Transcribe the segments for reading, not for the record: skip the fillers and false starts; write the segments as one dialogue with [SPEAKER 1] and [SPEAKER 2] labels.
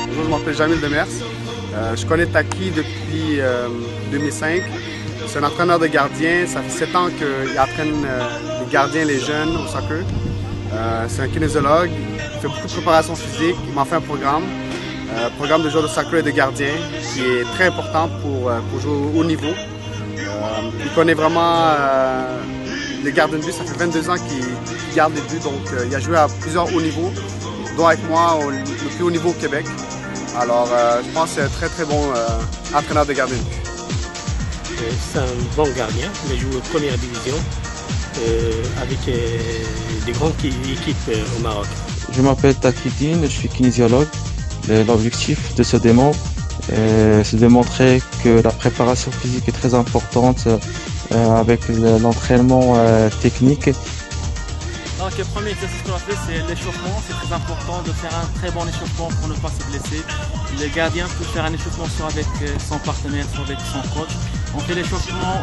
[SPEAKER 1] Bonjour, je m'appelle Jamil Demers. Je connais Taki depuis 2005. C'est un entraîneur de gardiens. Ça fait 7 ans qu'il entraîne les gardiens, les jeunes au soccer. C'est un kinésiologue. Il fait beaucoup de préparation physique. Il m'en fait un programme de joueurs de soccer et de gardiens qui est très important pour jouer au haut niveau. Il connaît vraiment les gardiens de but. Ça fait 22 ans qu'il garde les buts, donc il a joué à plusieurs hauts niveaux, dont avec moi le plus haut niveau au Québec. Alors je pense que c'est un très très bon entraîneur de gardien de but.
[SPEAKER 2] C'est un bon gardien, il joue en première division avec des grandes équipes au Maroc.
[SPEAKER 3] Je m'appelle Takidine, je suis kinésiologue. L'objectif de ce démo, c'est de montrer que la préparation physique est très importante avec l'entraînement technique.
[SPEAKER 4] Donc le premier exercice qu'on a fait, c'est l'échauffement. C'est très important de faire un très bon échauffement pour ne pas se blesser. Le gardien peut faire un échauffement soit avec son partenaire, soit avec son coach. On fait l'échauffement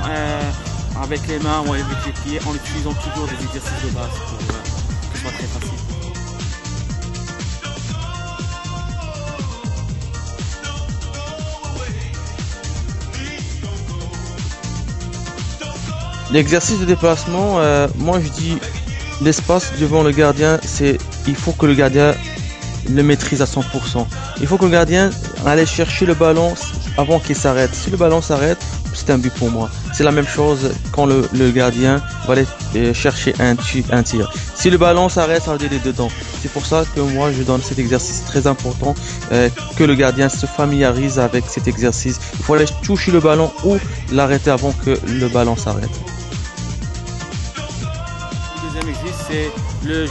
[SPEAKER 4] avec les mains ou avec les pieds en utilisant toujours des exercices de base pour que ce soit très facile.
[SPEAKER 3] L'exercice de déplacement, moi je dis l'espace devant le gardien, il faut que le gardien le maîtrise à 100%. Il faut que le gardien aille chercher le ballon avant qu'il s'arrête. Si le ballon s'arrête, c'est un but pour moi. C'est la même chose quand le gardien va aller chercher un tir. Si le ballon s'arrête, ça veut dire il est dedans. C'est pour ça que moi je donne cet exercice très important, que le gardien se familiarise avec cet exercice. Il faut aller toucher le ballon ou l'arrêter avant que le ballon s'arrête.
[SPEAKER 4] Le deuxième exercice, c'est le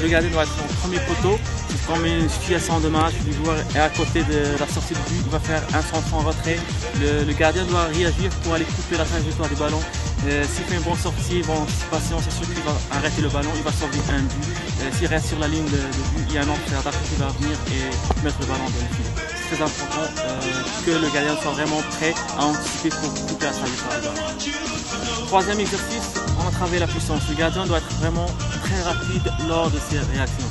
[SPEAKER 4] gardien doit être au premier poteau. C'est comme une situation de match, le joueur est à côté de la sortie de but, il va faire un centre en retrait. Le gardien doit réagir pour aller couper la trajectoire du ballon. S'il fait une bonne sortie, bonne anticipation, c'est sûr qu'il va arrêter le ballon, il va sauver un but. S'il reste sur la ligne de but, il y a un autre qui va venir et mettre le ballon dans le filet. C'est très important que le gardien soit vraiment prêt à anticiper pour couper la trajectoire du ballon. Troisième exercice, on a travaillé la puissance. Le gardien doit être vraiment très rapide lors de ses réactions.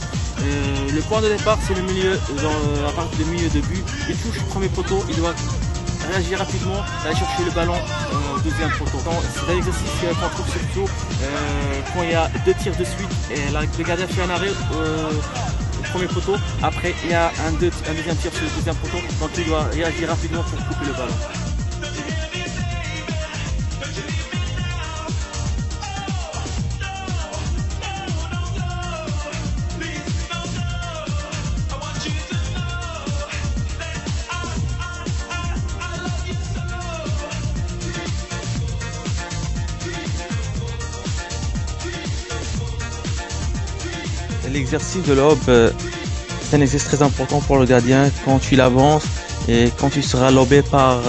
[SPEAKER 4] Le point de départ, c'est le milieu, à partir du milieu de but. Il touche le premier poteau, il doit réagir rapidement, aller chercher le ballon au deuxième poteau. C'est un exercice qu'on trouve surtout quand il y a 2 tirs de suite et le gardien fait un arrêt au premier poteau. Après, il y a un deuxième tir sur le deuxième poteau, donc il doit réagir rapidement pour couper le ballon.
[SPEAKER 3] L'exercice de lob, c'est un exercice très important pour le gardien quand il avance et quand il sera lobé par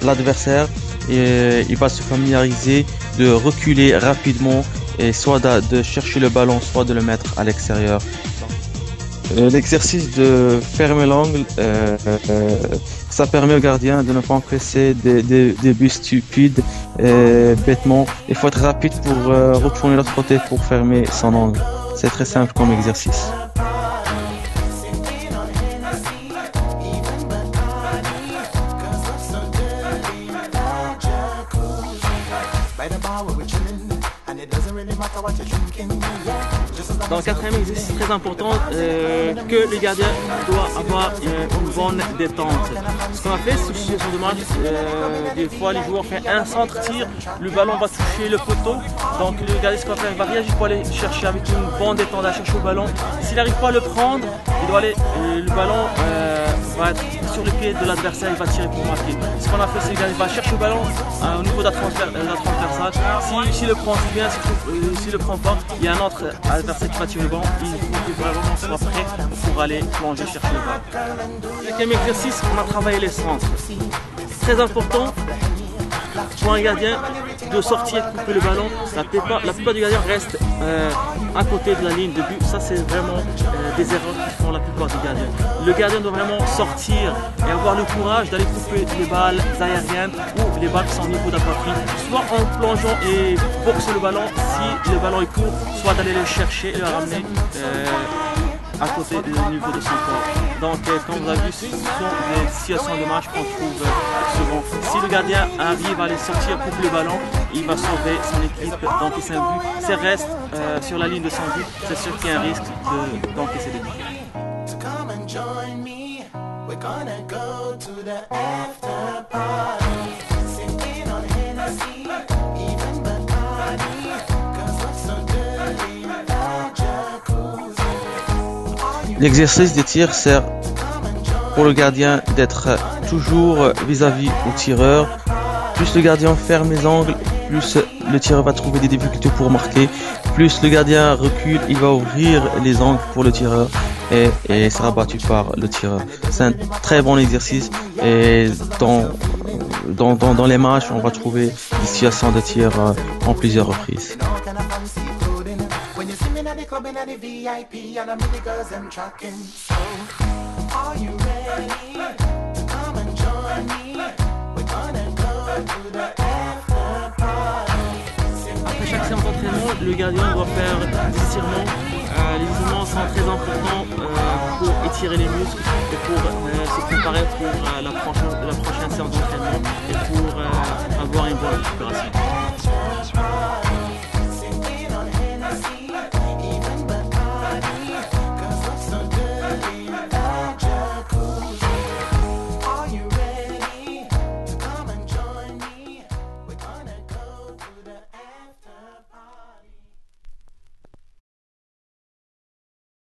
[SPEAKER 3] l'adversaire. Il va se familiariser de reculer rapidement et soit de chercher le ballon, soit de le mettre à l'extérieur. L'exercice de fermer l'angle, ça permet au gardien de ne pas encaisser des buts stupides bêtement. Il faut être rapide pour retourner de l'autre côté pour fermer son angle. C'est très simple comme exercice.
[SPEAKER 4] Dans le quatrième exercice, c'est très important que le gardien doit avoir une bonne détente. Ce qu'on a fait, c'est une situation de match, des fois les joueurs font un centre-tir, le ballon va toucher le poteau, donc le gardien ce qu'on va faire, il va réagir pour aller chercher avec une bonne détente, à chercher le ballon. S'il n'arrive pas à le prendre, il doit aller, le ballon va être sur le pied de l'adversaire, il va tirer pour marquer. Ce qu'on a fait, c'est que le gardien va chercher le ballon au niveau de la transversale. S'il le prend, c'est bien, s'il le prend pas, il y a un autre adversaire qui va tirer le ballon, il faut que vraiment soit prêt pour aller plonger, chercher le ballon. Cinquième exercice, on a travaillé les centres. Très important pour un gardien de sortir, couper le ballon. La plupart des gardiens restent à côté de la ligne de but. Ça, c'est vraiment des erreurs qui font la plupart des gardiens. Le gardien doit vraiment sortir et avoir le courage d'aller couper les balles aériennes ou les balles qui sont au niveau de la poitrine, soit en plongeant et boxer le ballon si le ballon est court, soit d'aller le chercher et le ramener à côté du niveau de son corps. Donc, comme vous avez vu, ce sont des situations de match qu'on trouve souvent. Si le gardien arrive à les sortir pour le ballon, il va sauver son équipe d'encaisser un but. S'il reste sur la ligne de son but, c'est sûr qu'il y a un risque d'encaisser des buts.
[SPEAKER 3] L'exercice des tirs sert pour le gardien d'être toujours vis-à-vis au tireur. Plus le gardien ferme les angles, plus le tireur va trouver des difficultés pour marquer. Plus le gardien recule, il va ouvrir les angles pour le tireur et sera battu par le tireur. C'est un très bon exercice et dans les matchs, on va trouver des situations de tir en plusieurs reprises.
[SPEAKER 4] Après chaque séance d'entraînement, le gardien doit faire des étirements. Les étirements sont très importants pour étirer les muscles et pour se préparer pour la prochaine séance d'entraînement et pour avoir une bonne récupération.